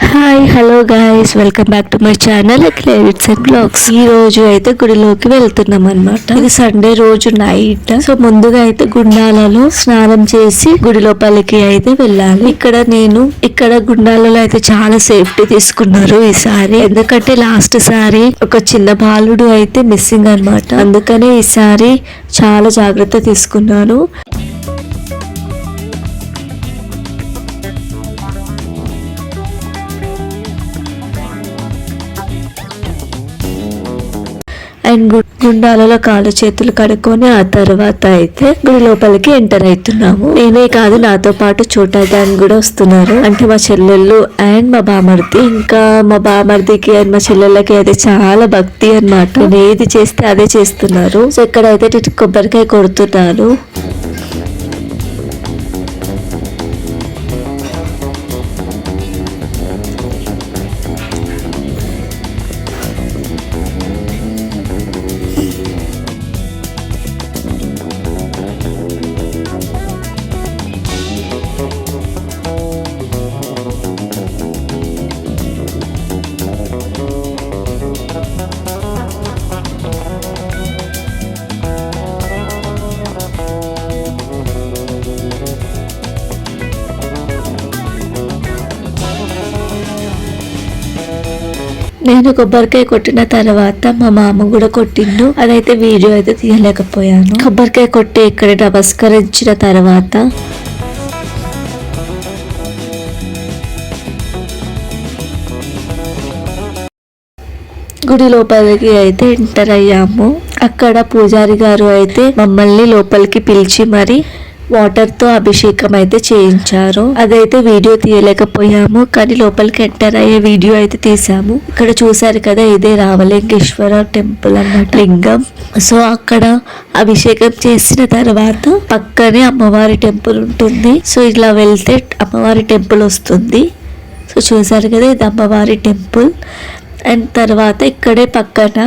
Hi hello guys, welcome back to my channel Clevits and blogs. ఈ రోజు అయితే గుడిలోకి వెళ్తున్నాం అనమాట. ఇది సండే రోజు నైట్. సో ముందుగా అయితే గుండాలలో స్నానం చేసి గుడి లోపలికి అయితే వెళ్ళాలి. ఇక్కడ గుండాలలో అయితే చాలా సేఫ్టీ తీసుకున్నారు ఈసారి. ఎందుకంటే లాస్ట్ సారి ఒక చిన్న బాలుడు అయితే మిస్సింగ్ అనమాట. అందుకనే ఈసారి చాలా జాగ్రత్త తీసుకున్నాను. అండ్ గుండాలలో కాళ్ళు చేతులు కడుక్కొని ఆ తర్వాత అయితే గుడి లోపలికి ఎంటర్ అవుతున్నాము. నేనే కాదు, నాతో పాటు చూడటానికి కూడా వస్తున్నారు. అంటే మా చెల్లెళ్ళు అండ్ మా బామర్ది. ఇంకా మా బామర్దికి అండ్ మా చెల్లెళ్ళకి అయితే చాలా భక్తి అనమాట. నేను ఏది చేస్తే అదే చేస్తున్నారు. సో ఇక్కడైతే కొబ్బరికాయ కొడుతున్నారు. నేను కొబ్బరికాయ కొట్టిన తర్వాత మా మామ కూడా కొట్టిండు. అదైతే వీడియో అయితే తీయలేకపోయాను. కొబ్బరికాయ కొట్టి ఇక్కడ నమస్కరించిన తర్వాత గుడి లోపలికి అయితే ఎంటర్ అయ్యాము. అక్కడ పూజారి గారు అయితే మమ్మల్ని లోపలికి పిలిచి మరి వాటర్ తో అభిషేకం అయితే చేయించారు. అదైతే వీడియో తీయలేకపోయాము, కానీ లోపలికి ఎంటర్ అయ్యే వీడియో అయితే తీసాము. ఇక్కడ చూసారు కదా, ఇదే రామలింగేశ్వర టెంపుల్ అన్నమాట, లింగం. సో అక్కడ అభిషేకం చేసిన తర్వాత పక్కనే అమ్మవారి టెంపుల్ ఉంటుంది. సో ఇలా వెళ్తే అమ్మవారి టెంపుల్ వస్తుంది. సో చూసారు కదా, ఇది అమ్మవారి టెంపుల్. అండ్ తర్వాత ఇక్కడే పక్కన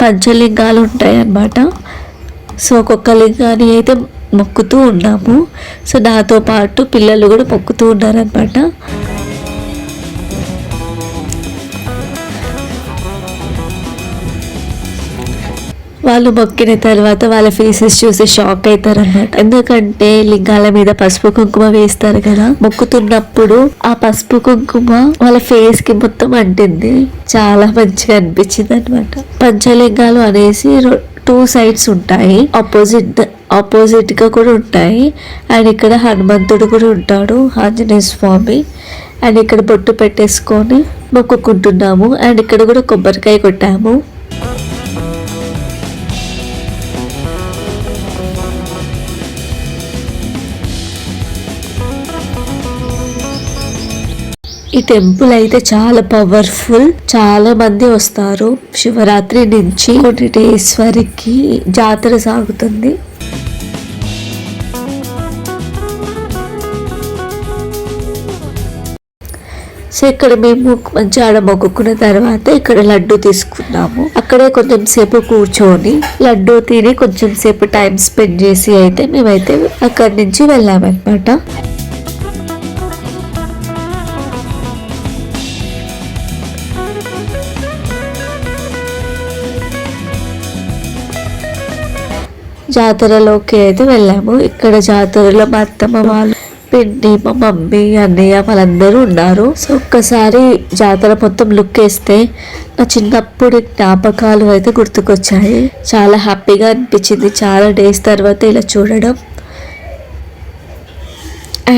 పంచలింగాలు ఉంటాయి అన్నమాట. సో ఒక్కొక్క లింగాన్ని అయితే మొక్కుతూ ఉన్నాము. సో నాతో పాటు పిల్లలు కూడా మొక్కుతూ ఉన్నారనమాట. వాళ్ళు మొక్కిన తర్వాత వాళ్ళ ఫేసెస్ చూసి షాక్ అవుతారన్నమాట. ఎందుకంటే లింగాల మీద పసుపు కుంకుమ వేస్తారు కదా, మొక్కుతున్నప్పుడు ఆ పసుపు కుంకుమ వాళ్ళ ఫేస్ కి మొత్తం అంటింది. చాలా మంచిగా అనిపించింది అనమాట. పంచలింగాలు అనేసి 2 సైడ్స్ ఉంటాయి, ఆపోజిట్ గా కూడా ఉంటాయి. అండ్ ఇక్కడ హనుమంతుడు కూడా ఉంటాడు, ఆంజనేయ స్వామి. అండ్ ఇక్కడ బొట్టు పెట్టేసుకొని మొక్కుకుంటున్నాము. అండ్ ఇక్కడ కూడా కొబ్బరికాయ కొట్టాము. ఈ టెంపుల్ అయితే చాలా పవర్ఫుల్. చాలా మంది వస్తారు. శివరాత్రి నుంచి కొన్ని డేస్ వరకు జాతర సాగుతుంది. సో ఇక్కడ మేము మంచి ఆడ మొక్కుకున్న తర్వాత ఇక్కడ లడ్డు తీసుకున్నాము. అక్కడే కొంచెం సేపు కూర్చొని లడ్డు తిని కొంచెం సేపు టైం స్పెండ్ చేసి అయితే మేమైతే అక్కడి నుంచి వెళ్ళామన్నమాట. జాతరలోకి అయితే వెళ్ళాము. ఇక్కడ జాతరలో మా అత్తమ్మ వాళ్ళు, పిన్ని, మా మమ్మీ, అన్నయ్య వాళ్ళందరూ ఉన్నారు. సో ఒక్కసారి జాతర మొత్తం లుక్ వేస్తే నా చిన్నప్పుడు జ్ఞాపకాలు అయితే గుర్తుకొచ్చాయి. చాలా హ్యాపీగా అనిపించింది చాలా డేస్ తర్వాత ఇలా చూడడం.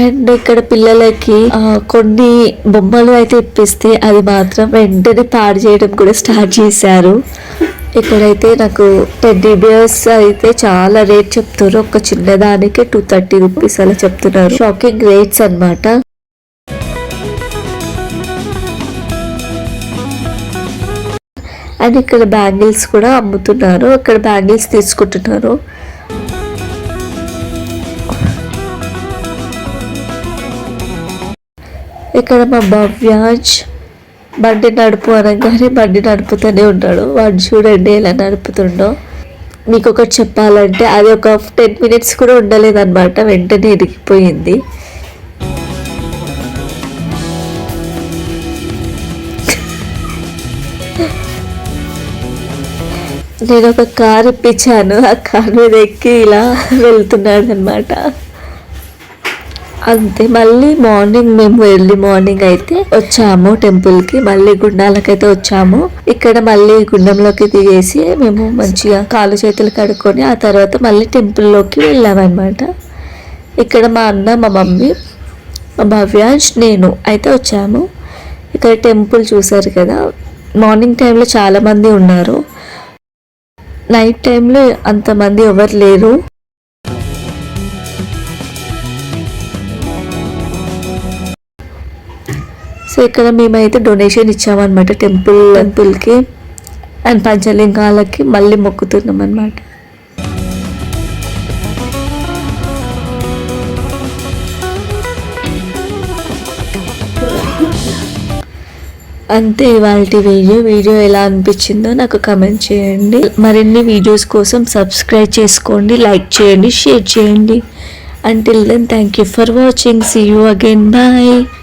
అండ్ ఇక్కడ పిల్లలకి కొన్ని బొమ్మలు అయితే ఇప్పిస్తే అది మాత్రం వెంటనే పాడు చేయడం కూడా స్టార్ట్ చేశారు. ఇక్కడైతే నాకు టెడ్డీ బియర్స్ అయితే చాలా రేట్ చెప్తారు. ఒక చిన్నదానికి 230 రూపీస్ అలా చెప్తున్నారు. షాకింగ్ రేట్స్ అన్నమాట. అండ్ ఇక్కడ బ్యాంగిల్స్ కూడా అమ్ముతున్నారు. అక్కడ బ్యాంగిల్స్ తీసుకుంటున్నారు. ఇక్కడ మా భవ్యాజ్ బండి నడుపు అనగానే బండి నడుపుతూనే ఉన్నాడు. వాడు చూడండి ఎలా నడుపుతుండో. మీకు ఒకటి చెప్పాలంటే అది ఒక 10 minutes కూడా ఉండలేదన్నమాట, వెంటనే ఇరిగిపోయింది. నేను ఒక కార్ ఇప్పించాను, ఆ కార్ మీద ఎక్కి ఇలా వెళ్తున్నాడు అనమాట. అంతే. మళ్ళీ మార్నింగ్ మేము ఎర్లీ మార్నింగ్ అయితే వచ్చాము టెంపుల్కి, మళ్ళీ గుండాలకైతే వచ్చాము. ఇక్కడ మళ్ళీ గుండంలోకి దిగేసి మేము మంచిగా కాలు చేతులు కడుక్కొని ఆ తర్వాత మళ్ళీ టెంపుల్లోకి వెళ్ళామన్నమాట. ఇక్కడ మా అన్న, మా మమ్మీ, మా భవ్యాంష్, నేను అయితే వచ్చాము. ఇక్కడ టెంపుల్ చూసారు కదా, మార్నింగ్ టైంలో చాలామంది ఉన్నారు, నైట్ టైంలో అంతమంది ఎవరు లేరు. సో ఇక్కడ మేమైతే డొనేషన్ ఇచ్చామన్నమాట టెంపుల్కి అండ్ పంచలింగాలకి మళ్ళీ మొక్కుతున్నాం అన్నమాట. అంతే ఇవాల్టి వీడియో ఎలా అనిపించిందో నాకు కమెంట్ చేయండి. మరిన్ని వీడియోస్ కోసం సబ్స్క్రైబ్ చేసుకోండి, లైక్ చేయండి, షేర్ చేయండి. Until then, thank you for watching. See you again. Bye.